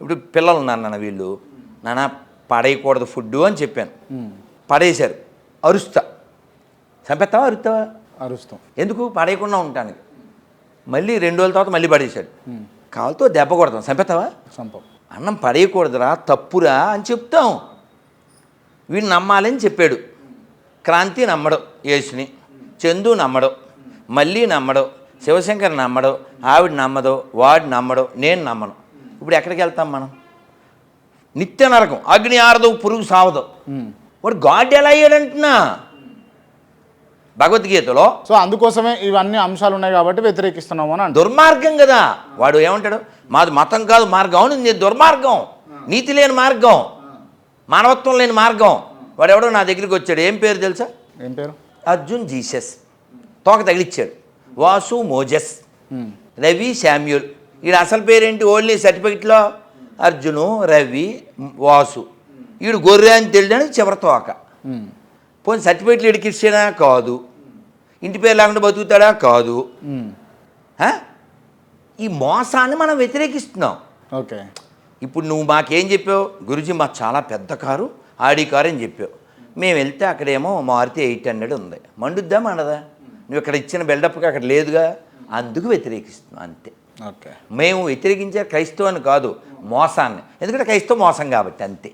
ఇప్పుడు పిల్లలు నాన్న వీళ్ళు నాన్న పడేయకూడదు ఫుడ్ అని చెప్పాను, పడేశారు, అరుస్తా. చంపేస్తావా అరుస్తావా? అరుస్తాం. ఎందుకు? పడేయకుండా ఉంటానికి. మళ్ళీ 2 రోజుల తర్వాత మళ్ళీ పడేశాడు, కాలుతో దెబ్బ కొడతాం. చంపేస్తావా? చంపం. అన్నం పడేయకూడదురా, తప్పురా అని చెప్తాం. వీడు నమ్మాలని చెప్పాడు. క్రాంతి నమ్మడు, యేసుని. చందు నమ్మడు, మళ్ళీ నమ్మడు, శివశంకర్ నమ్మడు, ఆవిడ నమ్మదు, వాడు నమ్మడు, నేను నమ్మను. ఇప్పుడు ఎక్కడికి వెళ్తాం మనం? నిత్య నరకం. అగ్ని ఆరదు, పురుగు సావదు. వాడు గాడ్ ఎలా అయ్యాడంటున్నా భగవద్గీతలో. సో అందుకోసమే ఇవన్నీ అంశాలు ఉన్నాయి కాబట్టి వ్యతిరేకిస్తున్నాము అని. దుర్మార్గం కదా. వాడు ఏమంటాడు? మాది మతం కాదు మార్గం. అవును, నీ దుర్మార్గం, నీతి లేని మార్గం, మానవత్వం లేని మార్గం. వాడు ఎవడో నా దగ్గరికి వచ్చాడు. ఏం పేరు తెలుసా? ఏం పేరు? అర్జున్ జీసస్. తోక తగిలిచ్చాడు. Vasu Moses, Ravi Samuel. వీడు అసలు పేరేంటి? ఓన్లీ సర్టిఫికెట్లో అర్జును, రవి, వాసు. వీడు గొర్రె అని తెలియడానికి చివరి తోక. పోనీ సర్టిఫికెట్లు ఎడికిచ్చాడా? కాదు. ఇంటి పేరు లేకుండా బతుకుతాడా? కాదు. ఈ మోసాన్ని మనం వ్యతిరేకిస్తున్నాం. ఓకే. ఇప్పుడు నువ్వు మాకేం చెప్పావు? గురుజీ మాకు చాలా పెద్ద కారు, ఆడి కారు అని చెప్పావు. మేము వెళ్తే అక్కడేమో మారుతి 800 ఉంది. మండుద్దా మండదా? నువ్వు ఇక్కడ ఇచ్చిన బిల్డప్కి అక్కడ లేదుగా, అందుకు వ్యతిరేకిస్తున్నాం అంతే. ఓకే. మేము వ్యతిరేకించే క్రైస్తవాన్ని కాదు, మోసాన్ని. ఎందుకంటే క్రైస్తవ మోసం కాబట్టి అంతే.